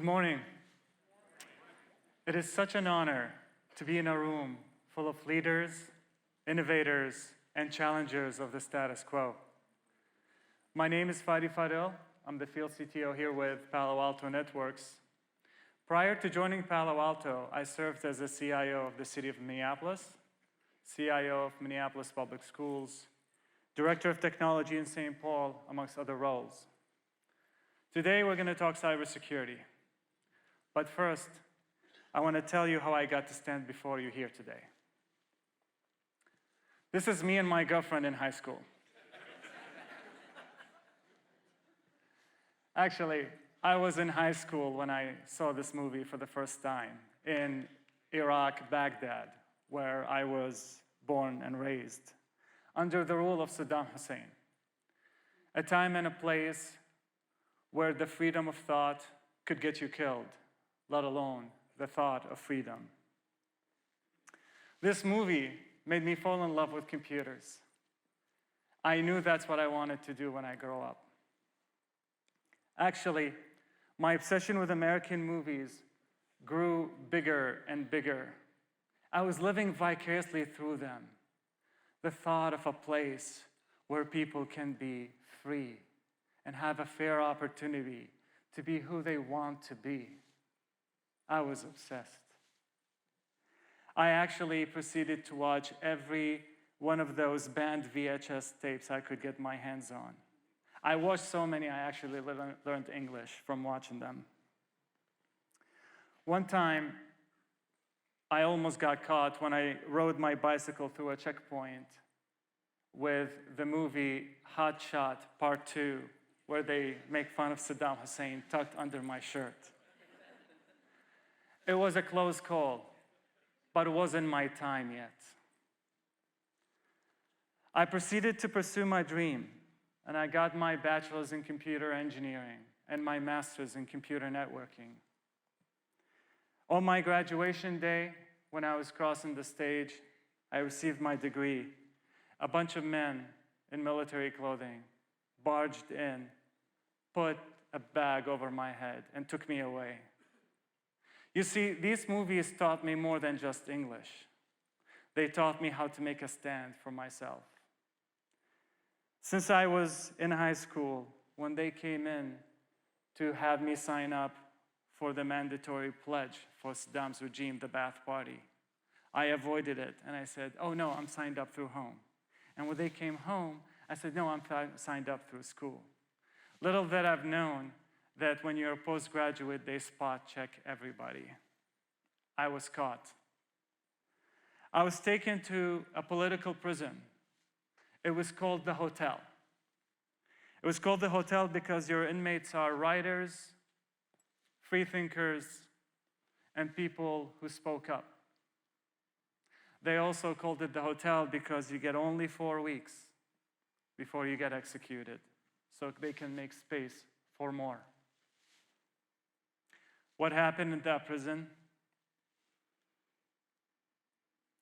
Good morning. It is such an honor to be in a room full of leaders, innovators, and challengers of the status quo. My name is Fadhil. I'm the field CTO here with Palo Alto Networks. Prior to joining Palo Alto, I served as the CIO of the city of Minneapolis, CIO of Minneapolis Public Schools, Director of Technology in St. Paul, amongst other roles. Today, we're going to talk cybersecurity. But first, I want to tell you how I got to stand before you here today. This is me and my girlfriend in high school. Actually, I was in high school when I saw this movie for the first time in Iraq, Baghdad, where I was born and raised, under the rule of Saddam Hussein. A time and a place where the freedom of thought could get you killed, let alone the thought of freedom. This movie made me fall in love with computers. I knew that's what I wanted to do when I grow up. Actually, my obsession with American movies grew bigger and bigger. I was living vicariously through them. The thought of a place where people can be free and have a fair opportunity to be who they want to be. I was obsessed. I actually proceeded to watch every one of those banned VHS tapes I could get my hands on. I watched so many, I actually learned English from watching them. One time, I almost got caught when I rode my bicycle through a checkpoint with the movie Hot Shot Part 2, where they make fun of Saddam Hussein tucked under my shirt. It was a close call, but it wasn't my time yet. I proceeded to pursue my dream, and I got my bachelor's in computer engineering and my master's in computer networking. On my graduation day, when I was crossing the stage, I received my degree. A bunch of men in military clothing barged in, put a bag over my head, and took me away. You see, these movies taught me more than just English. They taught me how to make a stand for myself. Since I was in high school, when they came in to have me sign up for the mandatory pledge for Saddam's regime, the Ba'ath Party, I avoided it, and I said, oh no, I'm signed up through home. And when they came home, I said, no, I'm signed up through school. Little that I've known that when you're a postgraduate, they spot check everybody. I was caught. I was taken to a political prison. It was called the hotel. It was called the hotel because your inmates are writers, free thinkers, and people who spoke up. They also called it the hotel because you get only 4 weeks before you get executed, so they can make space for more. What happened in that prison?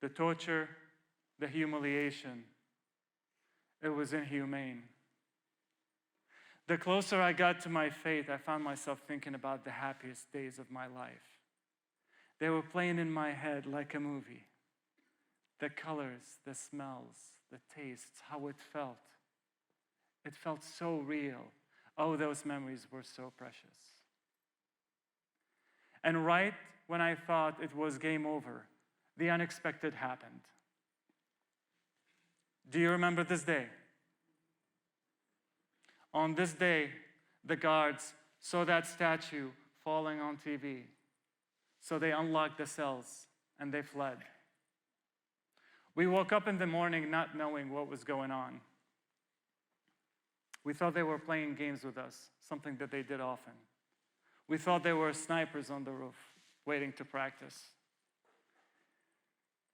The torture, the humiliation, it was inhumane. The closer I got to my fate, I found myself thinking about the happiest days of my life. They were playing in my head like a movie. The colors, the smells, the tastes, how it felt. It felt so real. Oh, those memories were so precious. And right when I thought it was game over, the unexpected happened. Do you remember this day? On this day, the guards saw that statue falling on TV. So they unlocked the cells and they fled. We woke up in the morning not knowing what was going on. We thought they were playing games with us, something that they did often. We thought there were snipers on the roof waiting to practice.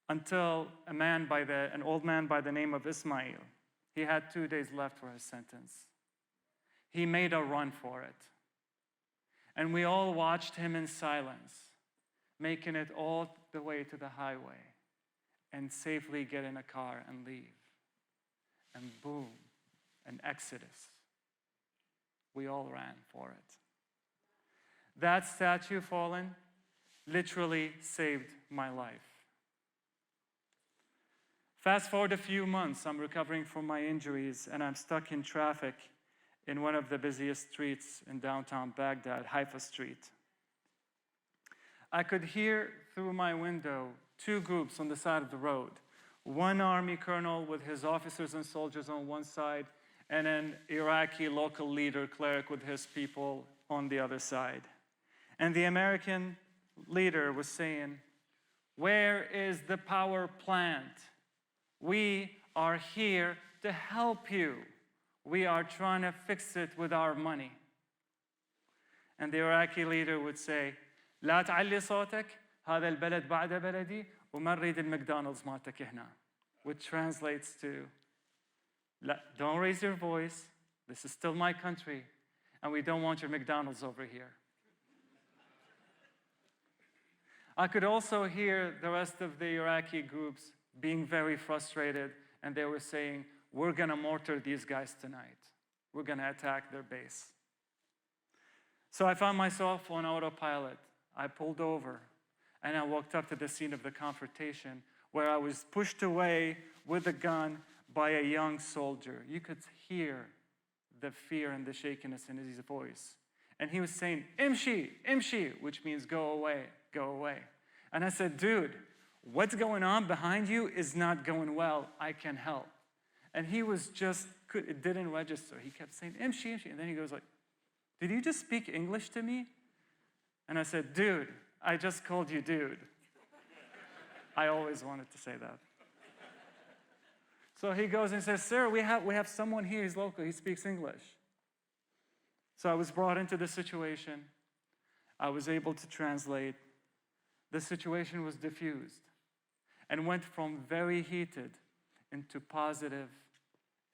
Until an old man by the name of Ismail, he had 2 days left for his sentence. He made a run for it. And we all watched him in silence, making it all the way to the highway and safely get in a car and leave. And boom, an exodus. We all ran for it. That statue fallen literally saved my life. Fast forward a few months, I'm recovering from my injuries and I'm stuck in traffic in one of the busiest streets in downtown Baghdad, Haifa Street. I could hear through my window two groups on the side of the road. One army colonel with his officers and soldiers on one side, and an Iraqi local leader, cleric, with his people on the other side. And the American leader was saying, "Where is the power plant? We are here to help you. We are trying to fix it with our money." And the Iraqi leader would say, "لا تعلي صوتك، هذا البلد بعد بلدي وما نريد الماكدونالدز مالتك هنا." Which translates to, "Don't raise your voice. This is still my country, and we don't want your McDonald's over here." I could also hear the rest of the Iraqi groups being very frustrated, and they were saying, "We're going to mortar these guys tonight. We're going to attack their base." So I found myself on autopilot. I pulled over, and I walked up to the scene of the confrontation, where I was pushed away with a gun by a young soldier. You could hear the fear and the shakiness in his voice. And he was saying, "Imshi, imshi," which means go away, go away. And I said, "Dude, what's going on behind you is not going well. I can help." And he was just, it didn't register. He kept saying, "Imshi, imshi." And then he goes like, "Did you just speak English to me?" And I said, "Dude, I just called you dude." I always wanted to say that. So he goes and says, "Sir, we have someone here, he's local, he speaks English." So I was brought into the situation. I was able to translate. The situation was diffused and went from very heated into positive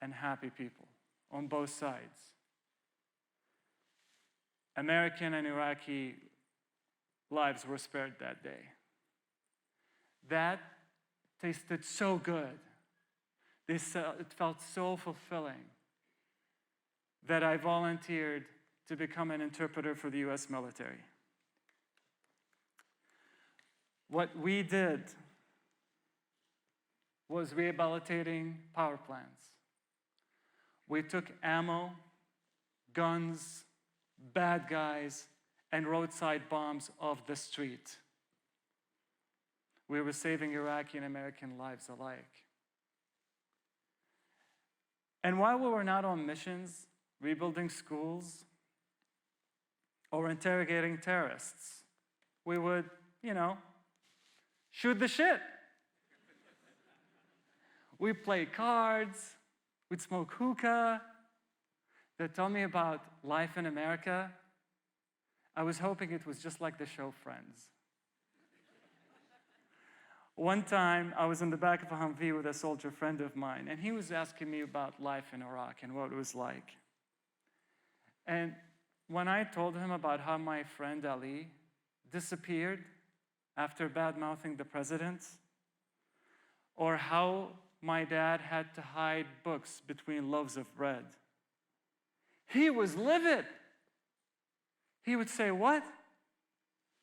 and happy people on both sides. American and Iraqi lives were spared that day. That tasted so good. It felt so fulfilling that I volunteered to become an interpreter for the US military. What we did was rehabilitating power plants. We took ammo, guns, bad guys, and roadside bombs off the street. We were saving Iraqi and American lives alike. And while we were not on missions, rebuilding schools, or interrogating terrorists, we would, shoot the shit. We'd play cards, we'd smoke hookah. They'd tell me about life in America. I was hoping it was just like the show Friends. One time, I was in the back of a Humvee with a soldier friend of mine, and he was asking me about life in Iraq and what it was like. And when I told him about how my friend Ali disappeared after bad-mouthing the president, or how my dad had to hide books between loaves of bread, he was livid. He would say, "What?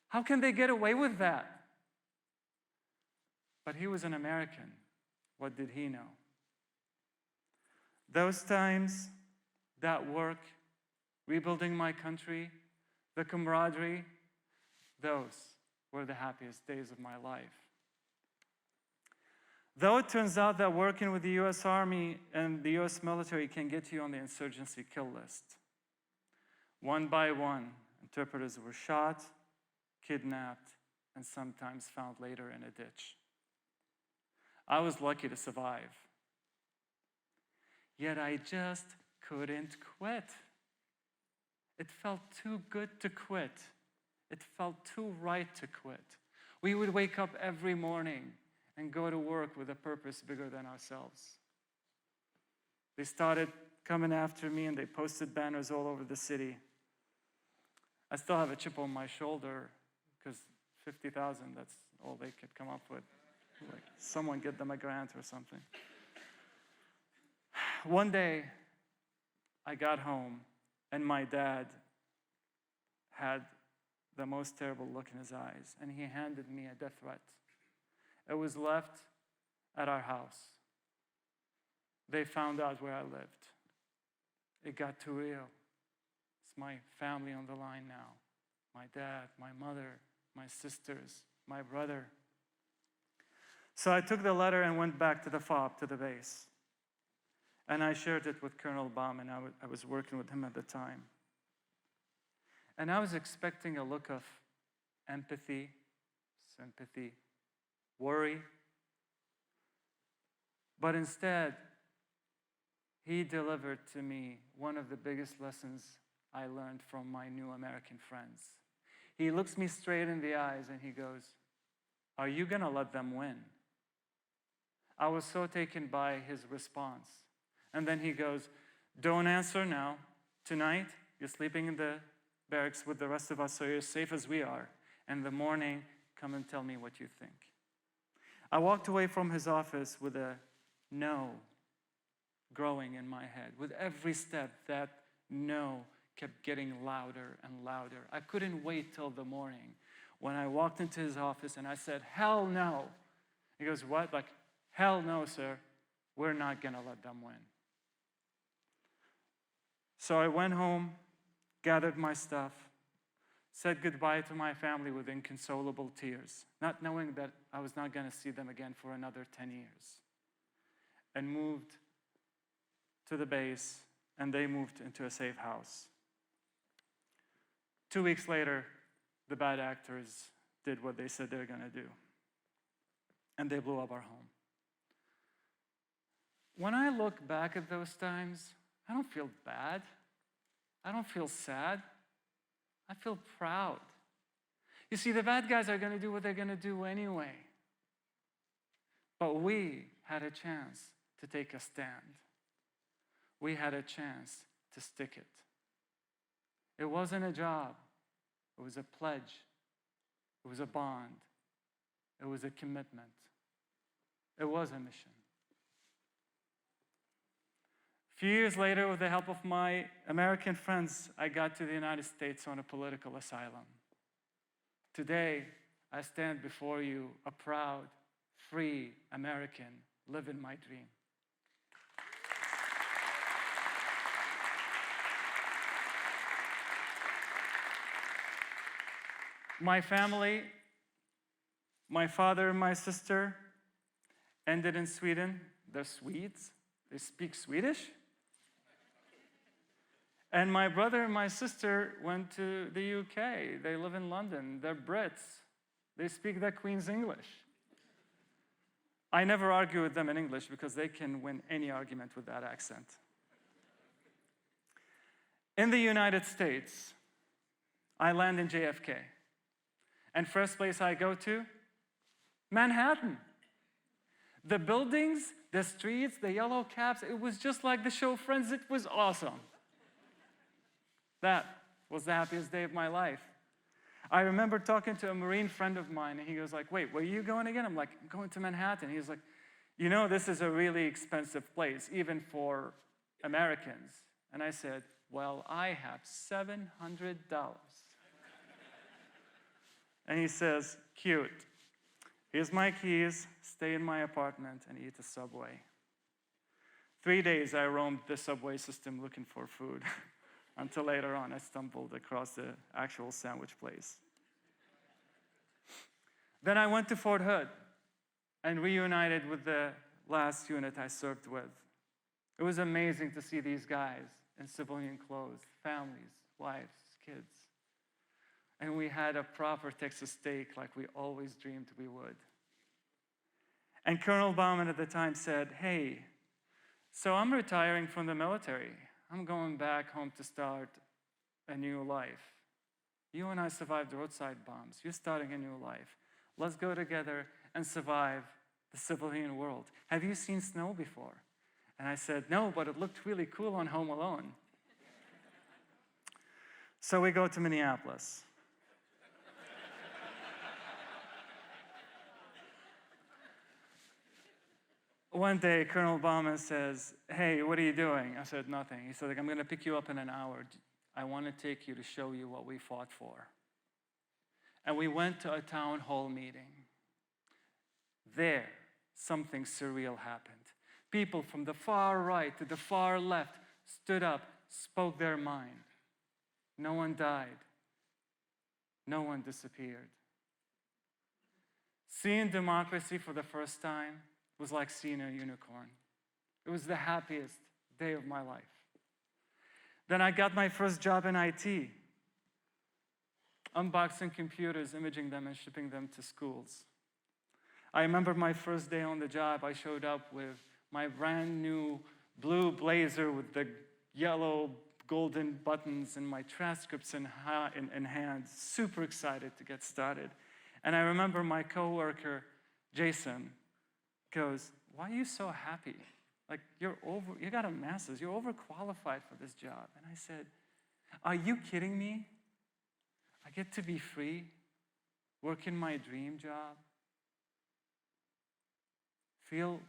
How can they get away with that?" But he was an American. What did he know? Those times, that work, rebuilding my country, the camaraderie, those were the happiest days of my life. Though it turns out that working with the US Army and the US military can get you on the insurgency kill list. One by one, interpreters were shot, kidnapped, and sometimes found later in a ditch. I was lucky to survive. Yet I just couldn't quit. It felt too good to quit. It felt too right to quit. We would wake up every morning and go to work with a purpose bigger than ourselves. They started coming after me and they posted banners all over the city. I still have a chip on my shoulder because 50,000, that's all they could come up with. Like, someone get them a grant or something. One day, I got home and my dad had the most terrible look in his eyes, and he handed me a death threat. It was left at our house. They found out where I lived. It got too real. It's my family on the line now. My dad, my mother, my sisters, my brother. So I took the letter and went back to the FOB, to the base. And I shared it with Colonel Bauman. I was working with him at the time. And I was expecting a look of empathy, sympathy, worry. But instead, he delivered to me one of the biggest lessons I learned from my new American friends. He looks me straight in the eyes and he goes, "Are you gonna let them win?" I was so taken by his response. And then he goes, "Don't answer now. Tonight, you're sleeping in the barracks with the rest of us, so you're as safe as we are. In the morning, come and tell me what you think." I walked away from his office with a no growing in my head. With every step, that no kept getting louder and louder. I couldn't wait till the morning when I walked into his office and I said, "Hell no." He goes, "What?" Like, "Hell no, sir. We're not gonna let them win." So I went home, gathered my stuff, said goodbye to my family with inconsolable tears, not knowing that I was not gonna see them again for another 10 years, and moved to the base, and they moved into a safe house. 2 weeks later, the bad actors did what they said they were gonna do, and they blew up our home. When I look back at those times, I don't feel bad. I don't feel sad. I feel proud. You see, the bad guys are gonna do what they're gonna do anyway. But we had a chance to take a stand. We had a chance to stick it. It wasn't a job. It was a pledge. It was a bond. It was a commitment. It was a mission. A few years later, with the help of my American friends, I got to the United States on a political asylum. Today, I stand before you, a proud, free American, living my dream. My family, my father and my sister, ended in Sweden. They're Swedes. They speak Swedish. And my brother and my sister went to the UK. They live in London. They're Brits. They speak the Queen's English. I never argue with them in English because they can win any argument with that accent. In the United States, I land in JFK. And first place I go to, Manhattan. The buildings, the streets, the yellow cabs, it was just like the show Friends. It was awesome. That was the happiest day of my life. I remember talking to a Marine friend of mine, and he goes like, "Wait, where are you going again?" I'm like, "I'm going to Manhattan." He was like, "You know, this is a really expensive place, even for Americans." And I said, "Well, I have $700. And he says, "Cute. Here's my keys, stay in my apartment and eat a Subway." 3 days I roamed the subway system looking for food until later on I stumbled across the actual sandwich place. Then I went to Fort Hood and reunited with the last unit I served with. It was amazing to see these guys in civilian clothes, families, wives, kids. And we had a proper Texas steak like we always dreamed we would. And Colonel Bauman at the time said, "Hey, so I'm retiring from the military. I'm going back home to start a new life. You and I survived roadside bombs. You're starting a new life. Let's go together and survive the civilian world. Have you seen snow before?" And I said, "No, but it looked really cool on Home Alone." So we go to Minneapolis. One day, Colonel Bauman says, "Hey, what are you doing?" I said, "Nothing." He said, "I'm going to pick you up in an hour. I want to take you to show you what we fought for." and we went to a town hall meeting. There, something surreal happened. People from the far right to the far left stood up, spoke their mind. No one died. No one disappeared. Seeing democracy for the first time was like seeing a unicorn. It was the happiest day of my life. Then I got my first job in IT, unboxing computers, imaging them, and shipping them to schools. I remember my first day on the job, I showed up with my brand new blue blazer with the yellow golden buttons and my transcripts in hand, super excited to get started. And I remember my coworker, Jason, goes, "Why are you so happy? Like, you got a master's, you're overqualified for this job." And I said, "Are you kidding me? I get to be free, work in my dream job, feel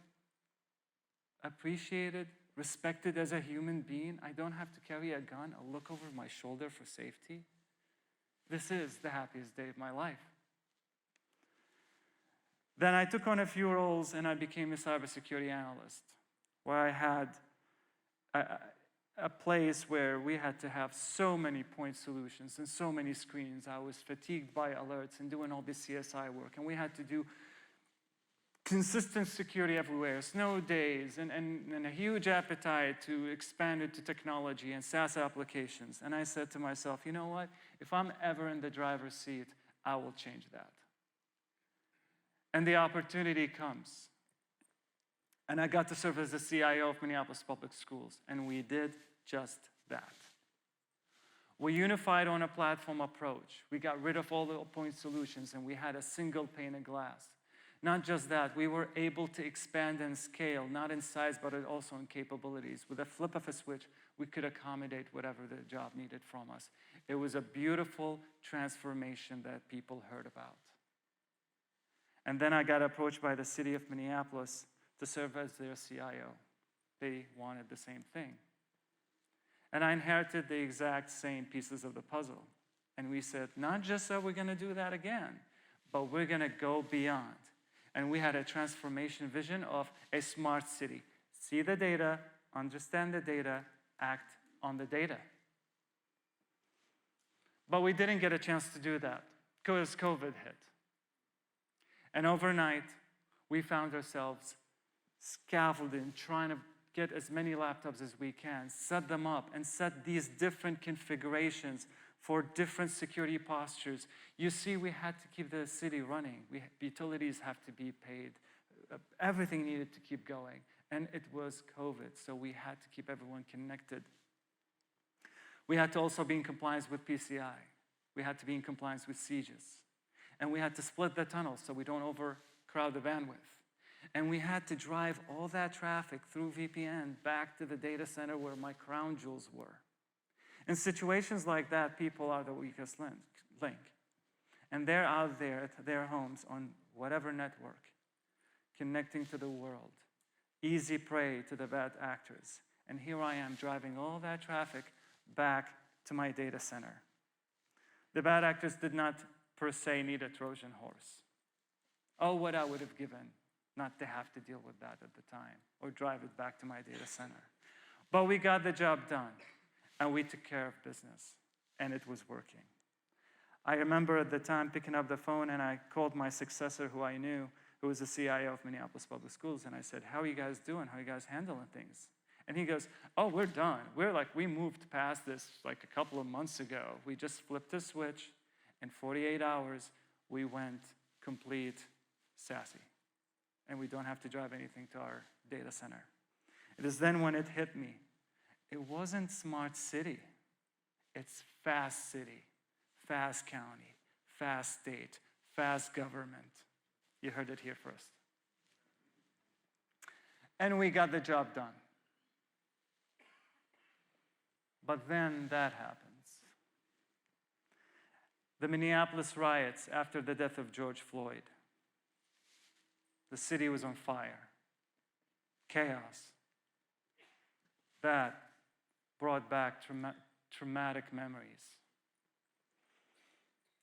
appreciated, respected as a human being. I don't have to carry a gun or look over my shoulder for safety. This is the happiest day of my life." Then I took on a few roles and I became a cybersecurity analyst, where I had a place where we had to have so many point solutions and so many screens. I was fatigued by alerts and doing all this CSI work, and we had to do consistent security everywhere, snow days, and a huge appetite to expand it to technology and SaaS applications. And I said to myself, you know what? If I'm ever in the driver's seat, I will change that. And the opportunity comes. And I got to serve as the CIO of Minneapolis Public Schools, and we did just that. We unified on a platform approach. We got rid of all the point solutions, and we had a single pane of glass. Not just that, we were able to expand and scale, not in size, but also in capabilities. With a flip of a switch, we could accommodate whatever the job needed from us. It was a beautiful transformation that people heard about. And then I got approached by the city of Minneapolis to serve as their CIO. They wanted the same thing. And I inherited the exact same pieces of the puzzle. And we said, not just are we going to do that again, but we're going to go beyond. And we had a transformation vision of a smart city. See the data, understand the data, act on the data. But we didn't get a chance to do that because COVID hit. And overnight, we found ourselves scaffolding, trying to get as many laptops as we can, set them up, and set these different configurations for different security postures. You see, we had to keep the city running. Utilities have to be paid. Everything needed to keep going. And it was COVID, so we had to keep everyone connected. We had to also be in compliance with PCI. We had to be in compliance with SIEGES. And we had to split the tunnels so we don't overcrowd the bandwidth. And we had to drive all that traffic through VPN back to the data center where my crown jewels were. In situations like that, people are the weakest link. And they're out there at their homes on whatever network, connecting to the world, easy prey to the bad actors. And here I am driving all that traffic back to my data center. The bad actors did not per se need a Trojan horse. Oh, what I would have given not to have to deal with that at the time or drive it back to my data center. But we got the job done. And we took care of business, and it was working. I remember at the time picking up the phone, and I called my successor, who I knew, who was the CIO of Minneapolis Public Schools, and I said, "How are you guys doing? How are you guys handling things?" And he goes, "Oh, we're done. We moved past this like a couple of months ago. We just flipped the switch. In 48 hours, we went complete SASE, and we don't have to drive anything to our data center." It is then when it hit me. It wasn't smart city. It's fast city, fast county, fast state, fast government. You heard it here first. And we got the job done. But then that happens. The Minneapolis riots after the death of George Floyd. The city was on fire. Chaos. That brought back traumatic memories.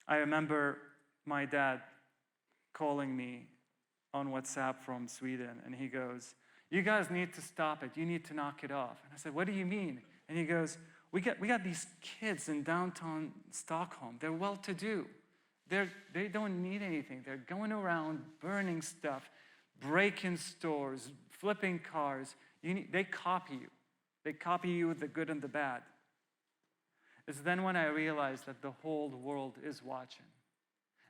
I remember my dad calling me on WhatsApp from Sweden, and he goes, "You guys need to stop it. You need to knock it off." And I said, "What do you mean?" And he goes, we got these kids in downtown Stockholm. They're well-to-do. They don't need anything. They're going around burning stuff, breaking stores, flipping cars. They copy you. They copy you the good and the bad. It's then when I realized that the whole world is watching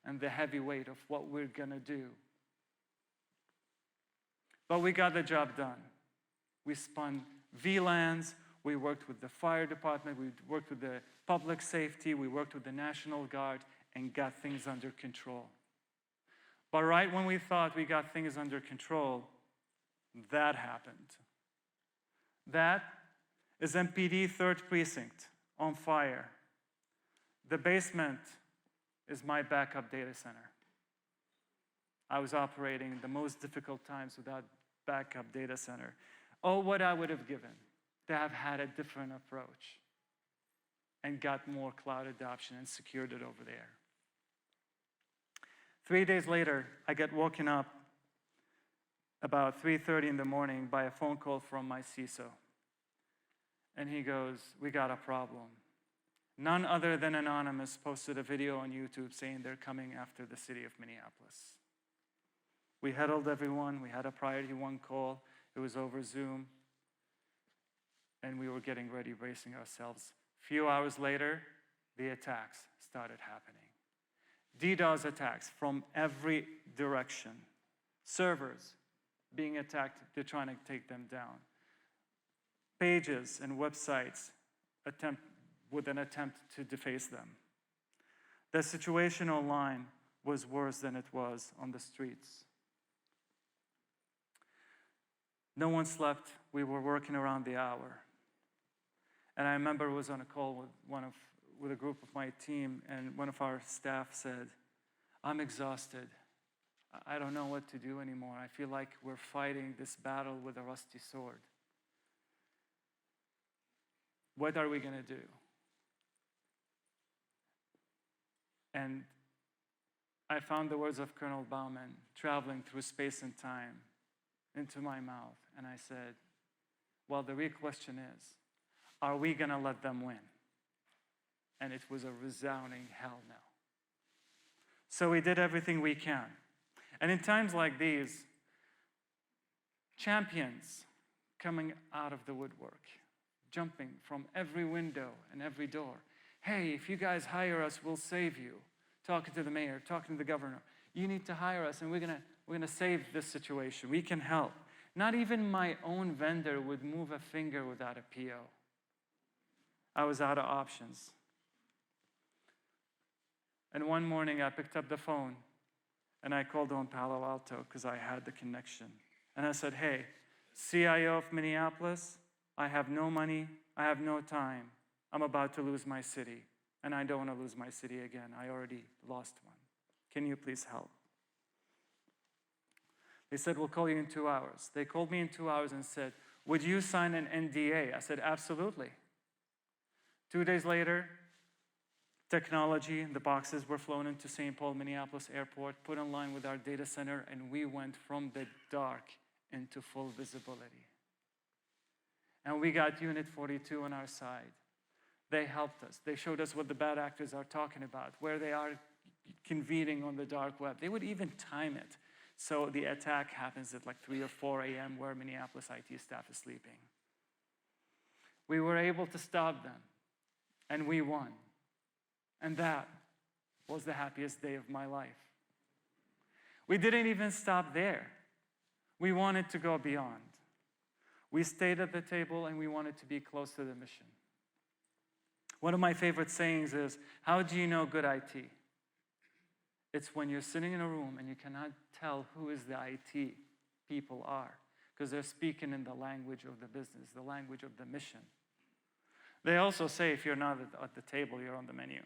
and the heavy weight of what we're going to do. But we got the job done. We spun VLANs. We worked with the fire department. We worked with the public safety. We worked with the National Guard and got things under control. But right when we thought we got things under control, that happened. That is MPD 3rd Precinct on fire. The basement is my backup data center. I was operating the most difficult times without backup data center. Oh, what I would have given to have had a different approach and got more cloud adoption and secured it over there. 3 days later, I get woken up about 3:30 in the morning by a phone call from my CISO. And he goes, "We got a problem." None other than Anonymous posted a video on YouTube saying they're coming after the city of Minneapolis. We huddled everyone. We had a priority 1 call. It was over Zoom. And we were getting ready, bracing ourselves. A few hours later, the attacks started happening. DDoS attacks from every direction. Servers being attacked, they're trying to take them down. Pages and websites with an attempt to deface them. The situation online was worse than it was on the streets. No one slept. We were working around the hour. And I remember I was on a call with a group of my team, and one of our staff said, "I'm exhausted. I don't know what to do anymore. I feel like we're fighting this battle with a rusty sword. What are we going to do?" And I found the words of Colonel Bauman traveling through space and time into my mouth. And I said, well, the real question is, are we going to let them win? And it was a resounding hell no. So we did everything we can. And in times like these, champions coming out of the woodwork, jumping from every window and every door. "Hey, if you guys hire us, we'll save you." Talking to the mayor, talking to the governor. "You need to hire us, and we're gonna save this situation. We can help." Not even my own vendor would move a finger without a PO. I was out of options. And one morning, I picked up the phone, and I called on Palo Alto because I had the connection. And I said, "Hey, CIO of Minneapolis, I have no money, I have no time. I'm about to lose my city, and I don't want to lose my city again. I already lost one. Can you please help?" They said, "We'll call you in 2 hours." They called me in 2 hours and said, "Would you sign an NDA?" I said, "Absolutely." 2 days later, technology, the boxes were flown into St. Paul, Minneapolis Airport, put in line with our data center, and we went from the dark into full visibility. And we got Unit 42 on our side. They helped us. They showed us what the bad actors are talking about, where they are convening on the dark web. They would even time it. So the attack happens at like 3 or 4 a.m. where Minneapolis IT staff is sleeping. We were able to stop them, and we won. And that was the happiest day of my life. We didn't even stop there. We wanted to go beyond. We stayed at the table, and we wanted to be close to the mission. One of my favorite sayings is, "How do you know good IT?" It's when you're sitting in a room and you cannot tell who is the IT people are, because they're speaking in the language of the business, the language of the mission. They also say if you're not at the table, you're on the menu.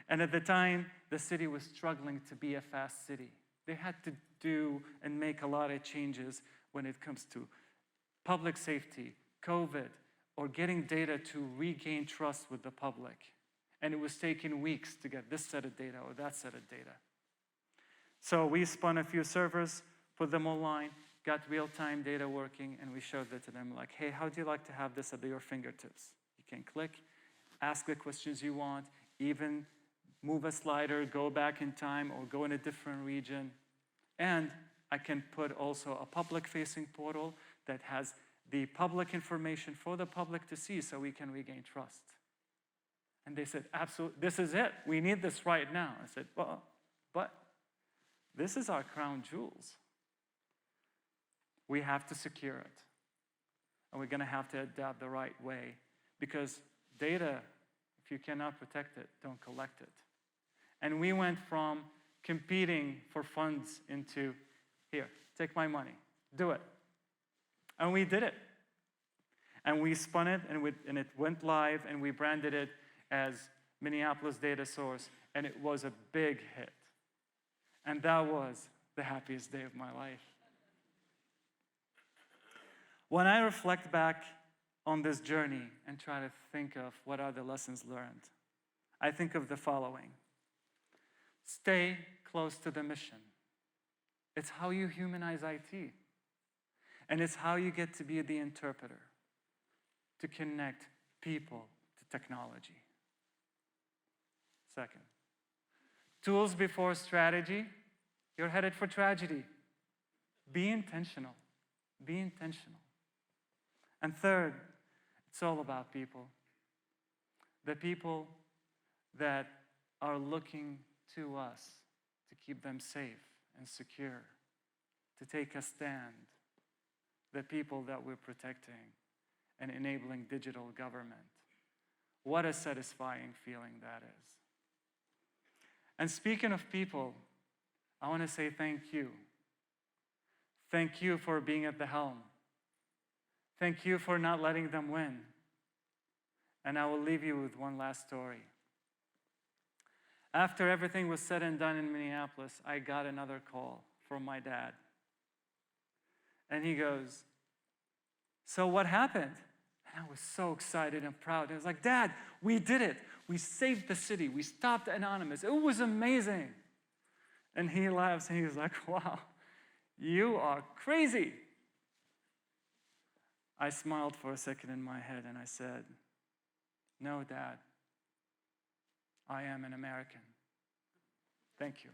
And at the time, the city was struggling to be a fast city. They had to do and make a lot of changes when it comes to public safety, COVID, or getting data to regain trust with the public. And it was taking weeks to get this set of data or that set of data. So we spun a few servers, put them online, got real-time data working, and we showed that to them like, hey, how do you like to have this at your fingertips? You can click, ask the questions you want, even move a slider, go back in time, or go in a different region. And I can put also a public-facing portal that has the public information for the public to see so we can regain trust. And they said, absolutely, this is it. We need this right now. I said, well, but this is our crown jewels. We have to secure it. And we're going to have to adapt the right way. Because data, if you cannot protect it, don't collect it. And we went from competing for funds into, here, take my money, do it. And we did it. And we spun it, and it went live, and we branded it as Minneapolis Data Source, and it was a big hit. And that was the happiest day of my life. When I reflect back on this journey and try to think of what are the lessons learned, I think of the following. Stay close to the mission. It's how you humanize IT. And it's how you get to be the interpreter, to connect people to technology. Second, tools before strategy, you're headed for tragedy. Be intentional. Be intentional. And third, it's all about people. The people that are looking to us to keep them safe and secure, to take a stand. The people that we're protecting and enabling digital government. What a satisfying feeling that is. And speaking of people, I want to say thank you. Thank you for being at the helm. Thank you for not letting them win. And I will leave you with one last story. After everything was said and done in Minneapolis, I got another call from my dad. And he goes, so what happened? And I was so excited and proud. I was like, Dad, we did it. We saved the city. We stopped Anonymous. It was amazing. And he laughs and he's like, wow, you are crazy. I smiled for a second in my head and I said, no, Dad, I am an American. Thank you.